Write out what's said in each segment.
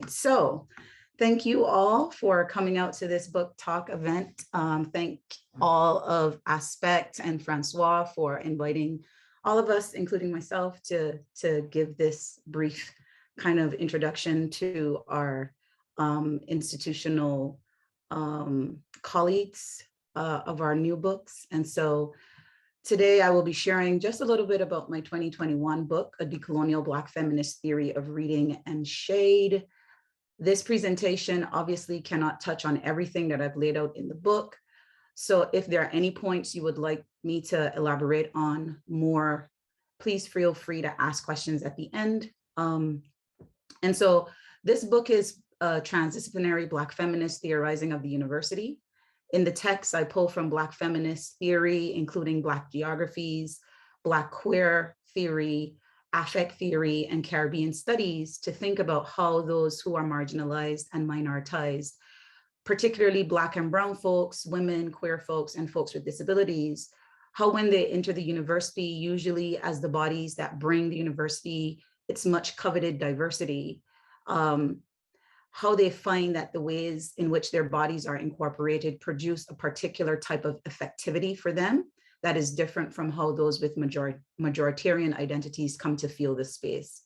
So thank you all for coming out to this book talk event. Thank all of Aspect and Francois for inviting all of us, including myself, to give this brief kind of introduction to our institutional colleagues of our new books. And so today I will be sharing just a little bit about my 2021 book, A Decolonial Black Feminist Theory of Reading and Shade. This presentation obviously cannot touch on everything that I've laid out in the book. So if there are any points you would like me to elaborate on more, please feel free to ask questions at the end. And so this book is a transdisciplinary Black feminist theorizing of the university. In the text, I pull from Black feminist theory, including Black geographies, Black queer theory, affect theory, and Caribbean studies to think about how those who are marginalized and minoritized, particularly Black and brown folks, women, queer folks, and folks with disabilities, how when they enter the university, usually as the bodies that bring the university its much coveted diversity, how they find that the ways in which their bodies are incorporated produce a particular type of effectivity for them that is different from how those with majoritarian identities come to feel the space.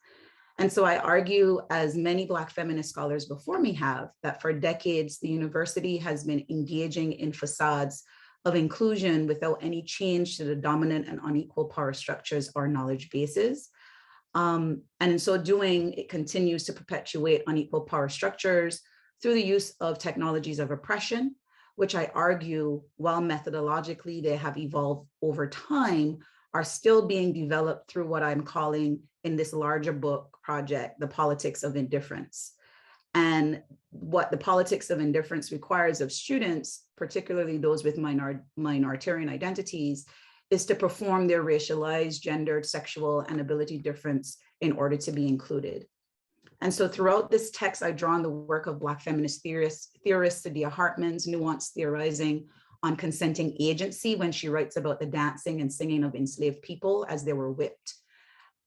And so I argue, as many Black feminist scholars before me have, that for decades, the university has been engaging in facades of inclusion without any change to the dominant and unequal power structures or knowledge bases. And in so doing, it continues to perpetuate unequal power structures through the use of technologies of oppression, which I argue, while methodologically they have evolved over time, are still being developed through what I'm calling in this larger book project, The Politics of Indifference. And what the politics of indifference requires of students, particularly those with minoritarian identities, is to perform their racialized, gendered, sexual, and ability difference in order to be included. And so throughout this text, I draw on the work of Black feminist theorist Saidiya Hartman's nuanced theorizing on consenting agency when she writes about the dancing and singing of enslaved people as they were whipped,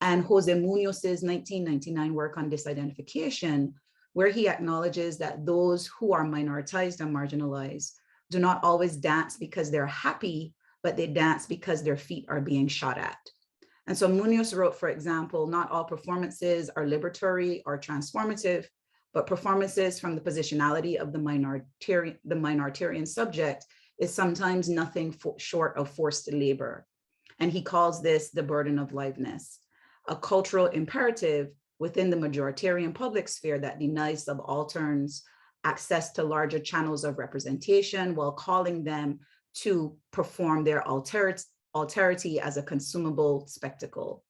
and Jose Munoz's 1999 work on disidentification, where he acknowledges that those who are minoritized and marginalized do not always dance because they're happy, but they dance because their feet are being shot at. And so Munoz wrote, for example, not all performances are liberatory or transformative, but performances from the positionality of the minoritarian subject is sometimes nothing short of forced labor. And he calls this the burden of liveness, a cultural imperative within the majoritarian public sphere that denies subalterns access to larger channels of representation while calling them to perform their alterity as a consumable spectacle.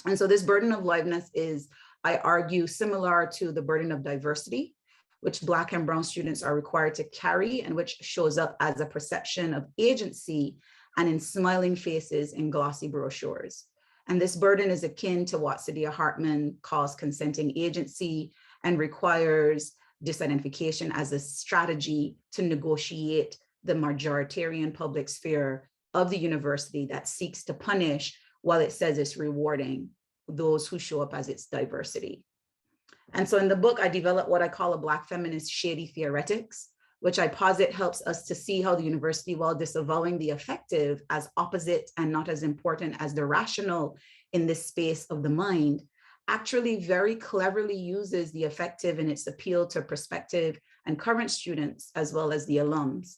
And so this burden of liveness is, I argue, similar to the burden of diversity, which Black and brown students are required to carry and which shows up as a perception of agency and in smiling faces in glossy brochures. And this burden is akin to what Saidiya Hartman calls consenting agency and requires disidentification as a strategy to negotiate the majoritarian public sphere of the university that seeks to punish while it says it's rewarding those who show up as its diversity. And so in the book, I develop what I call a Black feminist shady theoretics, which I posit helps us to see how the university, while disavowing the affective as opposite and not as important as the rational in this space of the mind, actually very cleverly uses the affective in its appeal to prospective and current students, as well as the alums.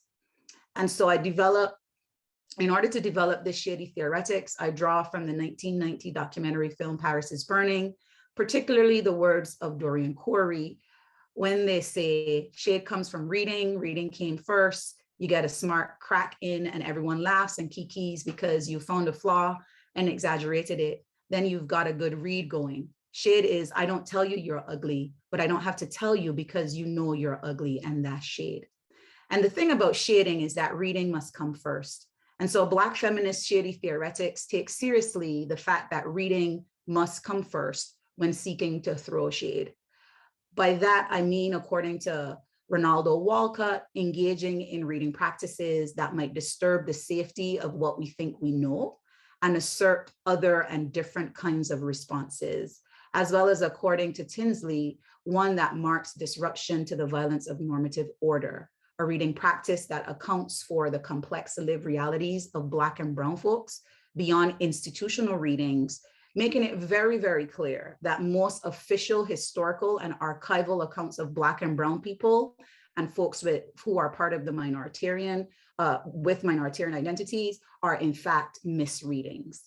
And so in order to develop this shady theoretics, I draw from the 1990 documentary film Paris is Burning, particularly the words of Dorian Corey, when they say shade comes from reading, reading came first, you get a smart crack in and everyone laughs and kikis because you found a flaw and exaggerated it, then you've got a good read going. Shade is, I don't tell you you're ugly, but I don't have to tell you because you know you're ugly, and that's shade. And the thing about shading is that reading must come first. And so Black feminist shady theoretics take seriously the fact that reading must come first when seeking to throw shade. By that, I mean, according to Ronaldo Walcott, engaging in reading practices that might disturb the safety of what we think we know and assert other and different kinds of responses, as well as, according to Tinsley, one that marks disruption to the violence of normative order, a reading practice that accounts for the complex lived realities of Black and Brown folks beyond institutional readings, making it very, very clear that most official historical and archival accounts of Black and Brown people and folks who are part of the minoritarian, with minoritarian identities are in fact misreadings.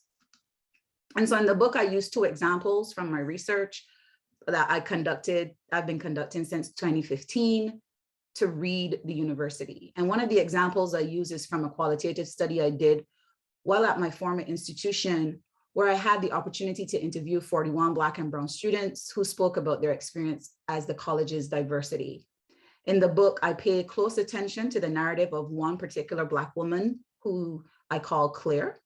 And so in the book, I used two examples from my research that I've been conducting since 2015 to read the university. And one of the examples I use is from a qualitative study I did while at my former institution, where I had the opportunity to interview 41 Black and Brown students who spoke about their experience as the college's diversity. In the book, I pay close attention to the narrative of one particular Black woman who I call Claire.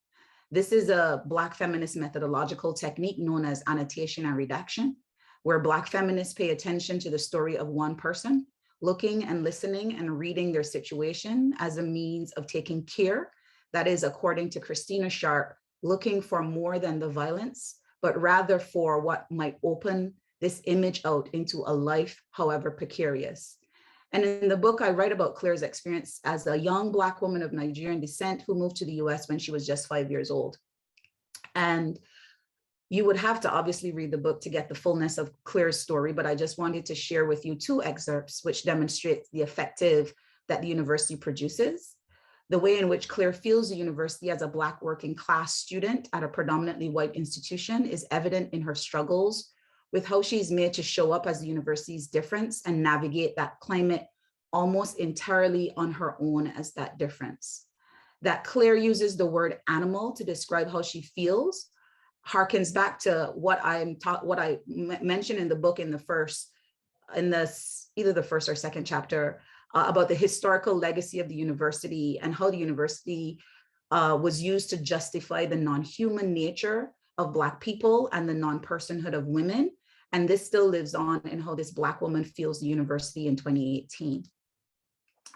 This is a Black feminist methodological technique known as annotation and redaction, where Black feminists pay attention to the story of one person, looking and listening and reading their situation as a means of taking care, that is, according to Christina Sharp, looking for more than the violence, but rather for what might open this image out into a life, however precarious. And in the book, I write about Claire's experience as a young Black woman of Nigerian descent who moved to the US when she was just 5 years old. And you would have to obviously read the book to get the fullness of Claire's story, but I just wanted to share with you two excerpts which demonstrate the effective that the university produces. The way in which Claire feels the university as a Black working class student at a predominantly white institution is evident in her struggles with how she's made to show up as the university's difference and navigate that climate almost entirely on her own as that difference. That Claire uses the word animal to describe how she feels harkens back to what I mentioned in the book either the first or second chapter about the historical legacy of the university and how the university was used to justify the non-human nature of Black people and the non-personhood of women. And this still lives on in how this Black woman feels the university in 2018.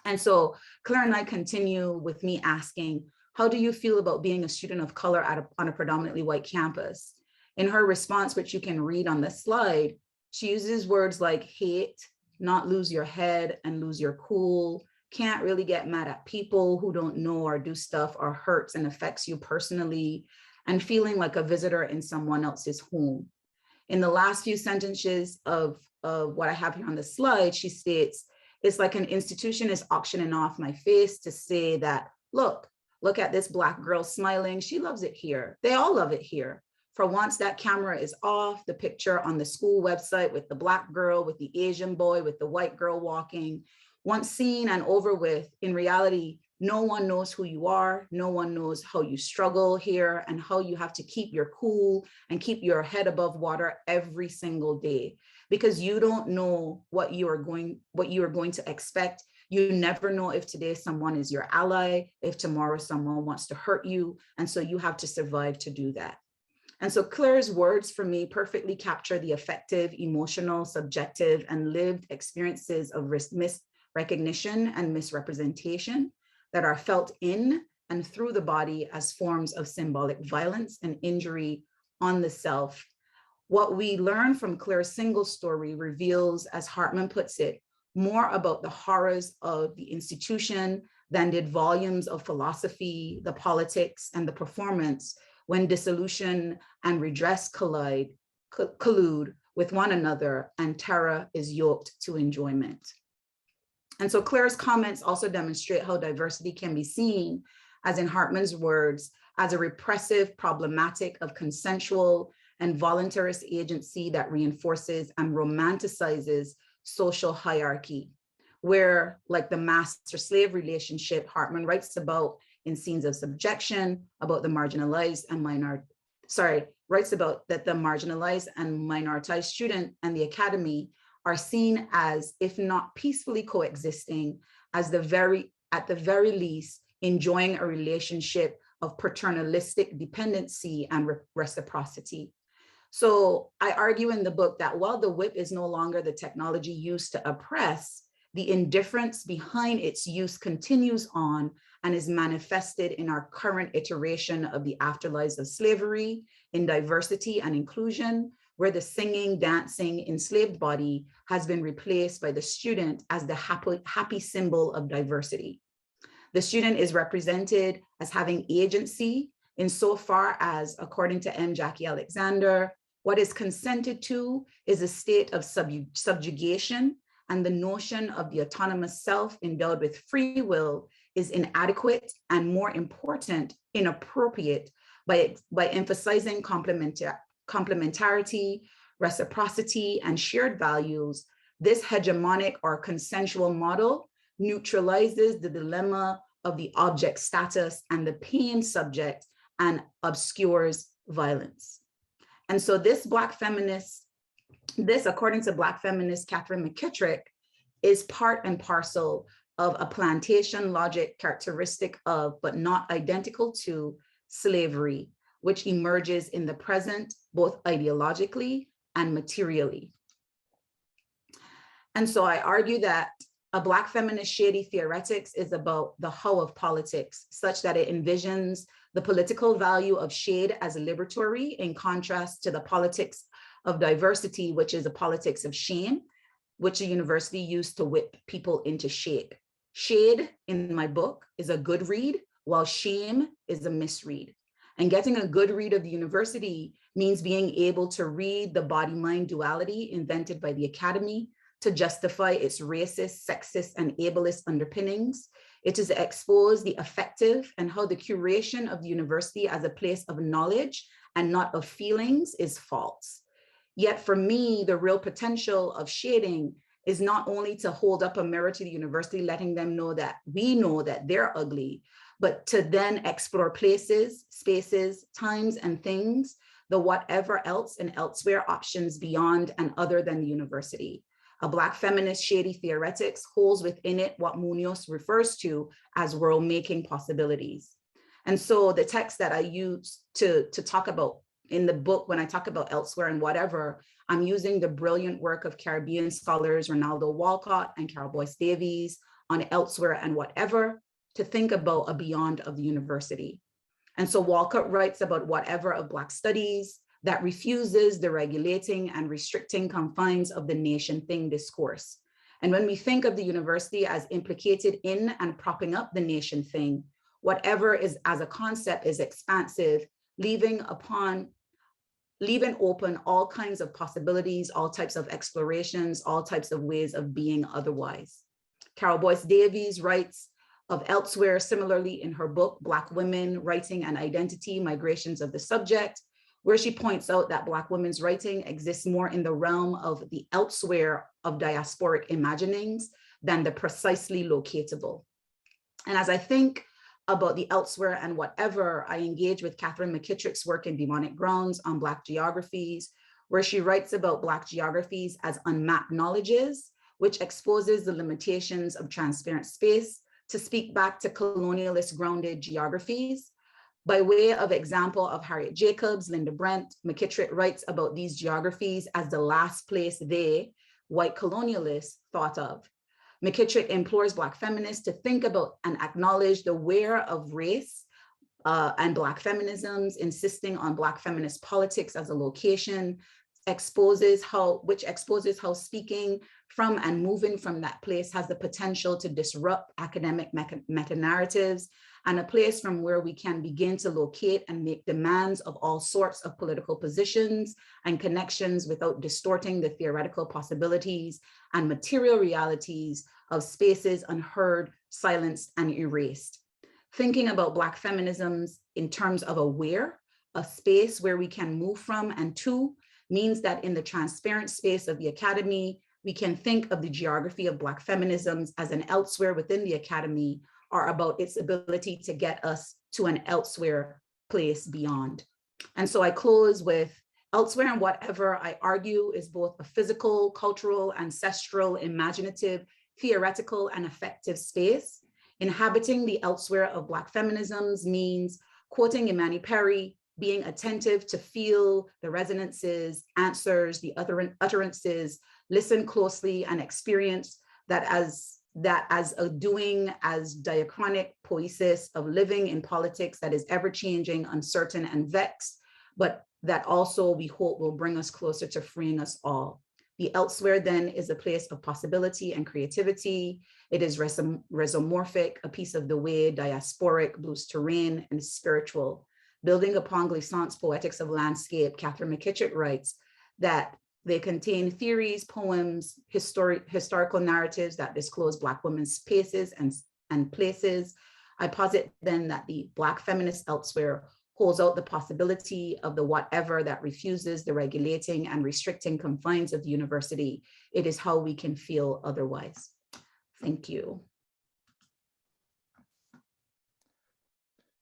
And so Claire and I continue with me asking, how do you feel about being a student of color on a predominantly white campus? In her response, which you can read on the slide, she uses words like hate, not lose your head and lose your cool, can't really get mad at people who don't know or do stuff or hurts and affects you personally, and feeling like a visitor in someone else's home. In the last few sentences of what I have here on the slide, she states, it's like an institution is auctioning off my face to say that, look at this Black girl smiling. She loves it here. They all love it here. For once that camera is off, the picture on the school website with the Black girl, with the Asian boy, with the white girl walking, once seen and over with, in reality, no one knows who you are. No one knows how you struggle here and how you have to keep your cool and keep your head above water every single day, because you don't know what you are going to expect. You never know if today someone is your ally, if tomorrow someone wants to hurt you. And so you have to survive to do that. And so Claire's words for me perfectly capture the affective, emotional, subjective, and lived experiences of misrecognition and misrepresentation that are felt in and through the body as forms of symbolic violence and injury on the self. What we learn from Claire's single story reveals, as Hartman puts it, more about the horrors of the institution than did volumes of philosophy, the politics, and the performance when dissolution and redress collude with one another and terror is yoked to enjoyment. And so Claire's comments also demonstrate how diversity can be seen, as in Hartman's words, as a repressive problematic of consensual and voluntarist agency that reinforces and romanticizes social hierarchy, where, like the master-slave relationship Hartman writes about in Scenes of Subjection, about the marginalized and writes about that the marginalized and minoritized student and the academy are seen as, if not peacefully coexisting, as at the very least, enjoying a relationship of paternalistic dependency and reciprocity. So I argue in the book that while the whip is no longer the technology used to oppress, the indifference behind its use continues on and is manifested in our current iteration of the afterlives of slavery, in diversity and inclusion, where the singing, dancing, enslaved body has been replaced by the student as the happy symbol of diversity. The student is represented as having agency insofar as, according to M. Jackie Alexander, what is consented to is a state of subjugation, and the notion of the autonomous self endowed with free will is inadequate and, more important, inappropriate by emphasizing complementarity, reciprocity, and shared values. This hegemonic or consensual model neutralizes the dilemma of the object status and the pain subject and obscures violence. And so this Black feminist, according to Black feminist Catherine McKittrick, is part and parcel of a plantation logic characteristic of, but not identical to, slavery, which emerges in the present, both ideologically and materially. And so I argue that a Black feminist shady theoretics is about the how of politics, such that it envisions the political value of shade as liberatory, in contrast to the politics of diversity, which is a politics of shame, which the university used to whip people into shape. Shade, in my book, is a good read, while shame is a misread. And getting a good read of the university means being able to read the body-mind duality invented by the academy to justify its racist, sexist, and ableist underpinnings. It is to expose the affective and how the curation of the university as a place of knowledge and not of feelings is false. Yet for me, the real potential of shading is not only to hold up a mirror to the university, letting them know that we know that they're ugly, but to then explore places, spaces, times, and things, the whatever else and elsewhere options beyond and other than the university. A Black feminist shady theoretics holds within it what Munoz refers to as world-making possibilities. And so the text that I use to talk about in the book, when I talk about elsewhere and whatever, I'm using the brilliant work of Caribbean scholars Ronaldo Walcott and Carol Boyce Davies on elsewhere and whatever to think about a beyond of the university. And so Walcott writes about whatever of Black studies that refuses the regulating and restricting confines of the nation thing discourse. And when we think of the university as implicated in and propping up the nation thing, whatever is as a concept is expansive, leaving open all kinds of possibilities, all types of explorations, all types of ways of being otherwise. Carol Boyce Davies writes of elsewhere similarly in her book, Black Women, Writing and Identity, Migrations of the Subject, where she points out that Black women's writing exists more in the realm of the elsewhere of diasporic imaginings than the precisely locatable. And as I think about the elsewhere and whatever, I engage with Catherine McKittrick's work in Demonic Grounds on Black geographies, where she writes about Black geographies as unmapped knowledges, which exposes the limitations of transparent space to speak back to colonialist grounded geographies. By way of example of Harriet Jacobs, Linda Brent, McKittrick writes about these geographies as the last place they, white colonialists, thought of. McKittrick implores Black feminists to think about and acknowledge the where of race and Black feminisms, insisting on Black feminist politics as a location, which exposes how speaking from and moving from that place has the potential to disrupt academic meta-narratives, and a place from where we can begin to locate and make demands of all sorts of political positions and connections without distorting the theoretical possibilities and material realities of spaces unheard, silenced, and erased. Thinking about Black feminisms in terms of a space where we can move from and to, means that in the transparent space of the academy, we can think of the geography of Black feminisms as an elsewhere within the academy, or about its ability to get us to an elsewhere place beyond. And so I close with elsewhere and whatever I argue is both a physical, cultural, ancestral, imaginative, theoretical, and affective space. Inhabiting the elsewhere of Black feminisms means, quoting Imani Perry, being attentive to feel the resonances, answers, the utterances, listen closely and experience that as a doing, as diachronic poiesis of living in politics that is ever changing, uncertain, and vexed, but that also we hope will bring us closer to freeing us all. The elsewhere then is a place of possibility and creativity. It is resomorphic, a piece of the way, diasporic, blues terrain, and spiritual. Building upon Glissant's Poetics of Landscape, Catherine McKittrick writes that they contain theories, poems, historical narratives that disclose Black women's spaces and places. I posit then that the Black feminist elsewhere holds out the possibility of the whatever that refuses the regulating and restricting confines of the university. It is how we can feel otherwise. Thank you.